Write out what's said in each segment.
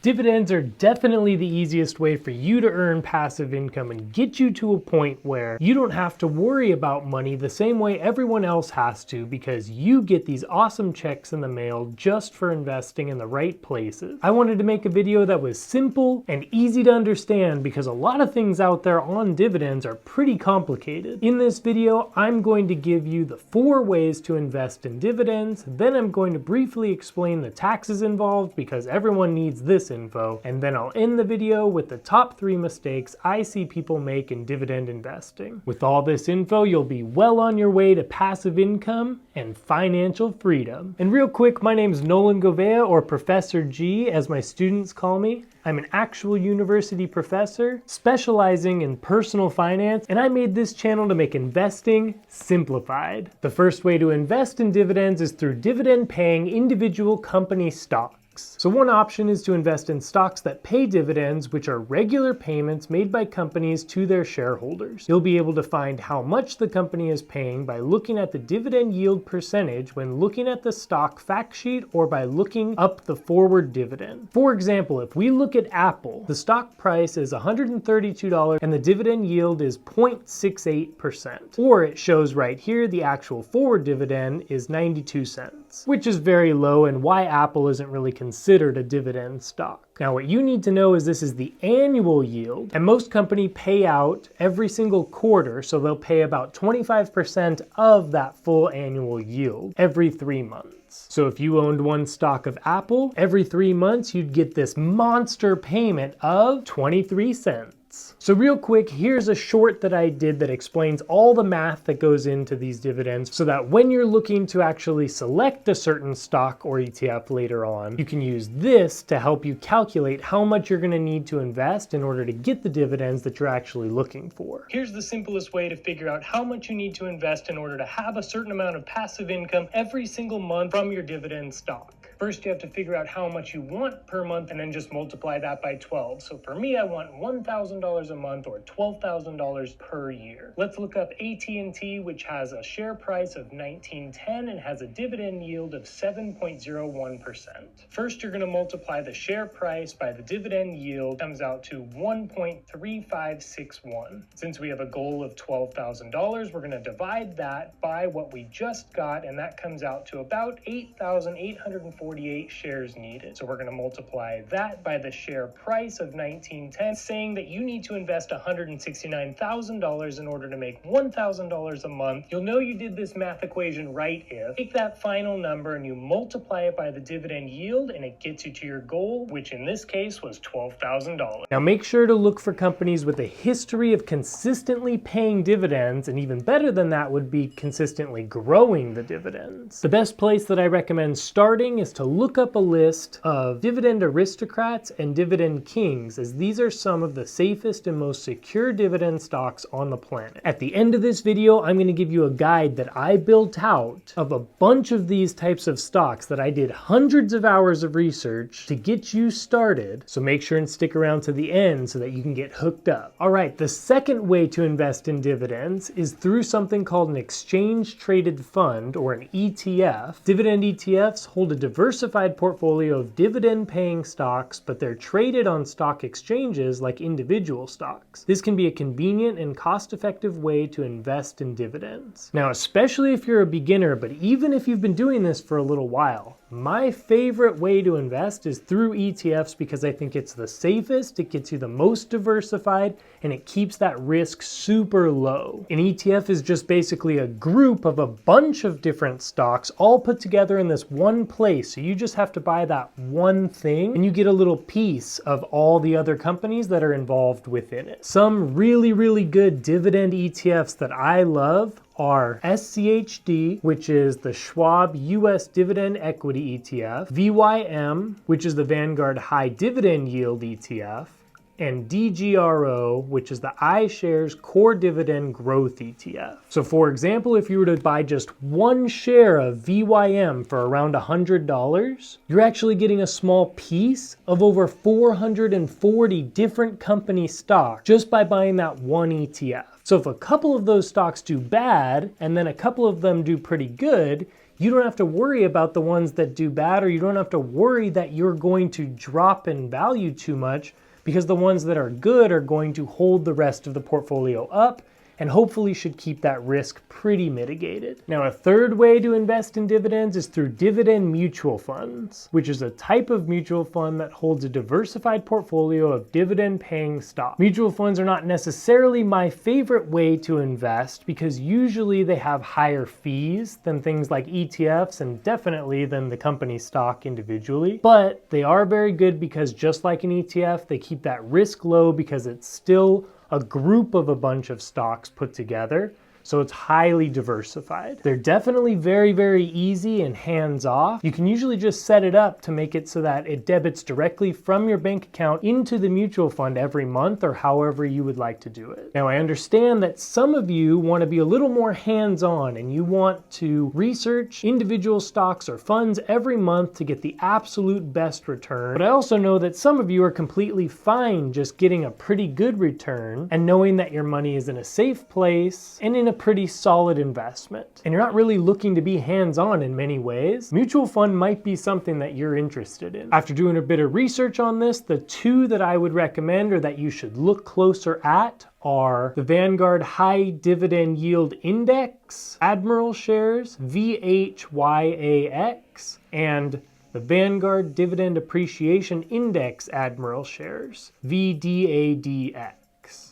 Dividends are definitely the easiest way for you to earn passive income and get you to a point where you don't have to worry about money the same way everyone else has to, because you get these awesome checks in the mail just for investing in the right places. I wanted to make a video that was simple and easy to understand because a lot of things out there on dividends are pretty complicated. In this video, I'm going to give you the 4 ways to invest in dividends, then I'm going to briefly explain the taxes involved because everyone needs this info, and then I'll end the video with the top 3 mistakes I see people make in dividend investing. With all this info, you'll be well on your way to passive income and financial freedom. And real quick, my name's Nolan Govea, or Professor G as my students call me. I'm an actual university professor specializing in personal finance, and I made this channel to make investing simplified. The first way to invest in dividends is through dividend-paying individual company stocks. So one option is to invest in stocks that pay dividends, which are regular payments made by companies to their shareholders. You'll be able to find how much the company is paying by looking at the dividend yield percentage when looking at the stock fact sheet or by looking up the forward dividend. For example, if we look at Apple, the stock price is $132 and the dividend yield is 0.68%. Or it shows right here the actual forward dividend is 92 cents, which is very low and why Apple isn't really considered a dividend stock. Now what you need to know is this is the annual yield, and most companies pay out every single quarter, so they'll pay about 25% of that full annual yield every 3 months. So if you owned one stock of Apple, every 3 months you'd get this monster payment of 23 cents. So real quick, here's a short that I did that explains all the math that goes into these dividends so that when you're looking to actually select a certain stock or ETF later on, you can use this to help you calculate how much you're going to need to invest in order to get the dividends that you're actually looking for. Here's the simplest way to figure out how much you need to invest in order to have a certain amount of passive income every single month from your dividend stock. First, you have to figure out how much you want per month and then just multiply that by 12. So for me, I want $1,000 a month or $12,000 per year. Let's look up AT&T, which has a share price of $19.10 and has a dividend yield of 7.01%. First, you're going to multiply the share price by the dividend yield. It comes out to 1.3561. Since we have a goal of $12,000, we're going to divide that by what we just got, and that comes out to about 8,848 shares needed. So we're going to multiply that by the share price of $19.10, saying that you need to invest $169,000 in order to make $1,000 a month. You'll know you did this math equation right if you take that final number and you multiply it by the dividend yield, and it gets you to your goal, which in this case was $12,000. Now make sure to look for companies with a history of consistently paying dividends, and even better than that would be consistently growing the dividends. The best place that I recommend starting is to look up a list of dividend aristocrats and dividend kings, as these are some of the safest and most secure dividend stocks on the planet. At the end of this video, I'm going to give you a guide that I built out of a bunch of these types of stocks that I did hundreds of hours of research to get you started, so make sure and stick around to the end so that you can get hooked up. Alright, the second way to invest in dividends is through something called an exchange traded fund, or an ETF. Dividend ETFs hold a diversified portfolio of dividend-paying stocks, but they're traded on stock exchanges like individual stocks. This can be a convenient and cost-effective way to invest in dividends. Now, especially if you're a beginner, but even if you've been doing this for a little while, my favorite way to invest is through ETFs because I think it's the safest, it gets you the most diversified, and it keeps that risk super low. An ETF is just basically a group of a bunch of different stocks all put together in this one place. So you just have to buy that one thing and you get a little piece of all the other companies that are involved within it. Some really, really good dividend ETFs that I love are SCHD, which is the Schwab US Dividend Equity ETF, VYM, which is the Vanguard High Dividend Yield ETF, and DGRO, which is the iShares Core Dividend Growth ETF. So for example, if you were to buy just one share of VYM for around $100, you're actually getting a small piece of over 440 different company stocks just by buying that one ETF. So if a couple of those stocks do bad, and then a couple of them do pretty good, you don't have to worry about the ones that do bad, or you don't have to worry that you're going to drop in value too much, because the ones that are good are going to hold the rest of the portfolio up and hopefully should keep that risk pretty mitigated. Now, a third way to invest in dividends is through Dividend Mutual Funds, which is a type of mutual fund that holds a diversified portfolio of dividend-paying stocks. Mutual funds are not necessarily my favorite way to invest because usually they have higher fees than things like ETFs and definitely than the company stock individually, but they are very good because just like an ETF, they keep that risk low because it's still a group of a bunch of stocks put together, so it's highly diversified. They're definitely very, very easy and hands-off. You can usually just set it up to make it so that it debits directly from your bank account into the mutual fund every month or however you would like to do it. Now, I understand that some of you want to be a little more hands-on and you want to research individual stocks or funds every month to get the absolute best return. But I also know that some of you are completely fine just getting a pretty good return and knowing that your money is in a safe place and in a pretty solid investment, and you're not really looking to be hands-on in many ways. Mutual fund might be something that you're interested in. After doing a bit of research on this, the two that I would recommend or that you should look closer at are the Vanguard High Dividend Yield Index Admiral Shares, VHYAX, and the Vanguard Dividend Appreciation Index Admiral Shares, VDADX.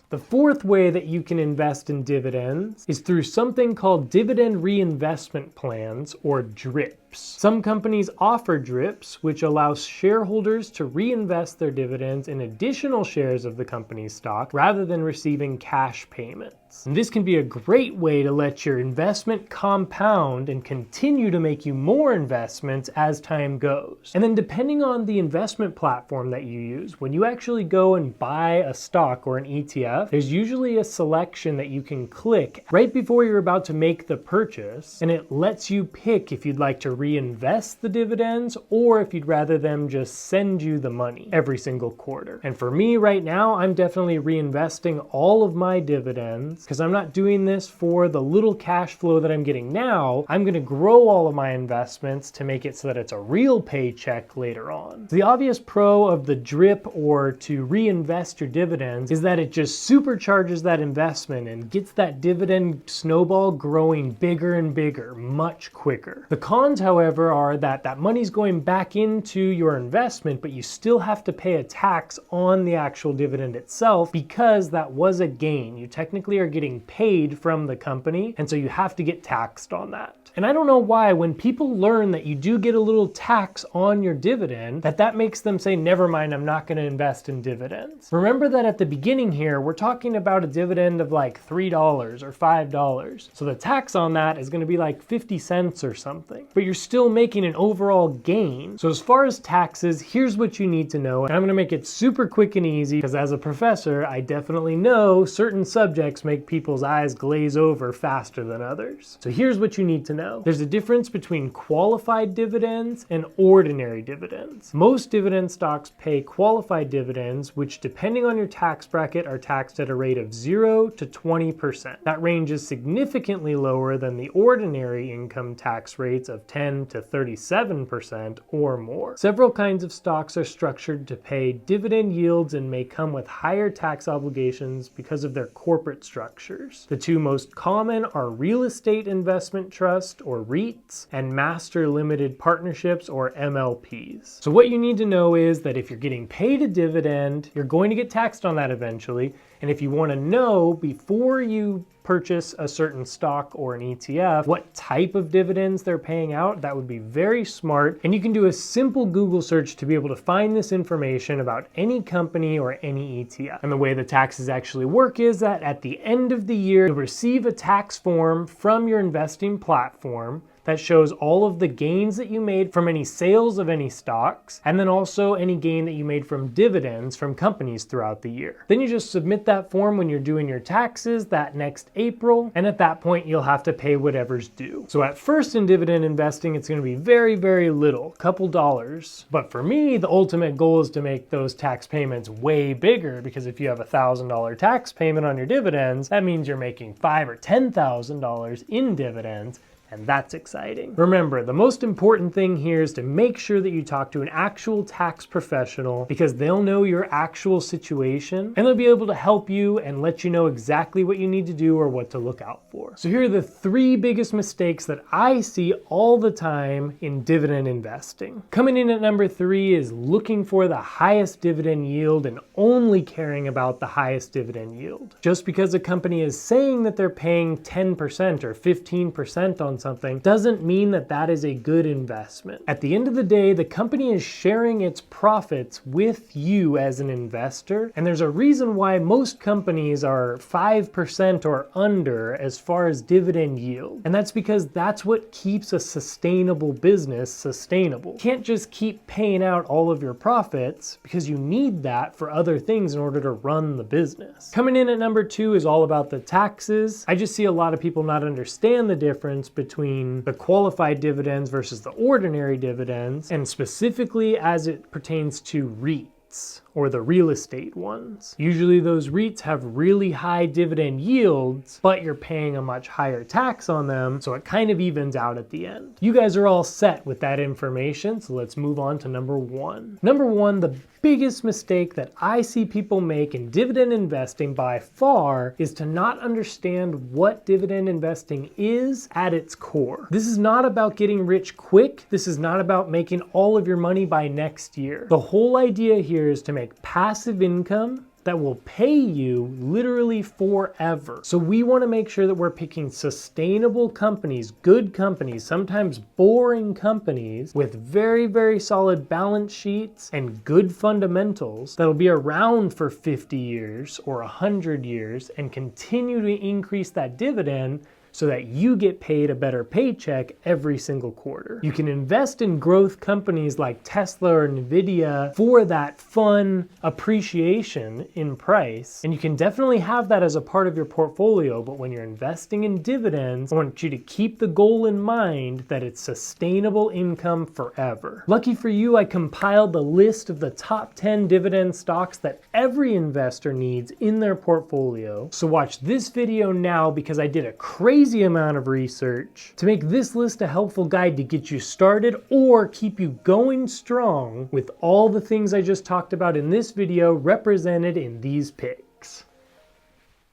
The fourth way that you can invest in dividends is through something called Dividend Reinvestment Plans, or DRIPs. Some companies offer DRIPs, which allows shareholders to reinvest their dividends in additional shares of the company's stock rather than receiving cash payments. And this can be a great way to let your investment compound and continue to make you more investments as time goes. And then depending on the investment platform that you use, when you actually go and buy a stock or an ETF, there's usually a selection that you can click right before you're about to make the purchase, and it lets you pick if you'd like to reinvest the dividends or if you'd rather them just send you the money every single quarter. And for me right now, I'm definitely reinvesting all of my dividends because I'm not doing this for the little cash flow that I'm getting now. I'm going to grow all of my investments to make it so that it's a real paycheck later on. The obvious pro of the DRIP, or to reinvest your dividends, is that it just supercharges that investment and gets that dividend snowball growing bigger and bigger much quicker. The cons, however, are that that money's going back into your investment, but you still have to pay a tax on the actual dividend itself because that was a gain. You technically are getting paid from the company, and so you have to get taxed on that. And I don't know why when people learn that you do get a little tax on your dividend, that makes them say, never mind, I'm not going to invest in dividends. Remember that at the beginning here, we're talking about a dividend of like $3 or $5. So the tax on that is going to be like 50 cents or something, but you're still making an overall gain. So as far as taxes, here's what you need to know. And I'm going to make it super quick and easy because as a professor, I definitely know certain subjects make people's eyes glaze over faster than others. So here's what you need to know. There's a difference between qualified dividends and ordinary dividends. Most dividend stocks pay qualified dividends, which depending on your tax bracket are taxed at a rate of 0 to 20%. That range is significantly lower than the ordinary income tax rates of 10 to 37% or more. Several kinds of stocks are structured to pay dividend yields and may come with higher tax obligations because of their corporate structures. The two most common are real estate investment trusts, or REITs, and master limited partnerships, or MLPs. So what you need to know is that if you're getting paid a dividend, you're going to get taxed on that eventually. And if you want to know before you purchase a certain stock or an ETF what type of dividends they're paying out, that would be very smart. And you can do a simple Google search to be able to find this information about any company or any ETF. And the way the taxes actually work is that at the end of the year, you'll receive a tax form from your investing platform that shows all of the gains that you made from any sales of any stocks, and then also any gain that you made from dividends from companies throughout the year. Then you just submit that form when you're doing your taxes that next April, and at that point you'll have to pay whatever's due. So at first in dividend investing, it's going to be very, very little, a couple dollars. But for me, the ultimate goal is to make those tax payments way bigger, because if you have $1,000 tax payment on your dividends, that means you're making $5,000 or $10,000 in dividends. And that's exciting. Remember, the most important thing here is to make sure that you talk to an actual tax professional, because they'll know your actual situation and they'll be able to help you and let you know exactly what you need to do or what to look out for. So here are the 3 biggest mistakes that I see all the time in dividend investing. Coming in at number 3 is looking for the highest dividend yield and only caring about the highest dividend yield. Just because a company is saying that they're paying 10% or 15% on something doesn't mean that that is a good investment. At the end of the day, the company is sharing its profits with you as an investor, and there's a reason why most companies are 5% or under as far as dividend yield. And that's because that's what keeps a sustainable business sustainable. You can't just keep paying out all of your profits, because you need that for other things in order to run the business. Coming in at number 2 is all about the taxes. I just see a lot of people not understand the difference between the qualified dividends versus the ordinary dividends, and specifically as it pertains to REITs, or the real estate ones. Usually those REITs have really high dividend yields, but you're paying a much higher tax on them, so it kind of evens out at the end. You guys are all set with that information, so let's move on to number 1. Number 1, the biggest mistake that I see people make in dividend investing by far is to not understand what dividend investing is at its core. This is not about getting rich quick. This is not about making all of your money by next year. The whole idea here is to make passive income that will pay you literally forever. So we want to make sure that we're picking sustainable companies, good companies, sometimes boring companies with very, very solid balance sheets and good fundamentals that'll be around for 50 years or 100 years and continue to increase that dividend so that you get paid a better paycheck every single quarter. You can invest in growth companies like Tesla or Nvidia for that fun appreciation in price, and you can definitely have that as a part of your portfolio, but when you're investing in dividends, I want you to keep the goal in mind that it's sustainable income forever. Lucky for you, I compiled the list of the top 10 dividend stocks that every investor needs in their portfolio. So watch this video now, because I did a crazy amount of research to make this list a helpful guide to get you started or keep you going strong with all the things I just talked about in this video represented in these picks.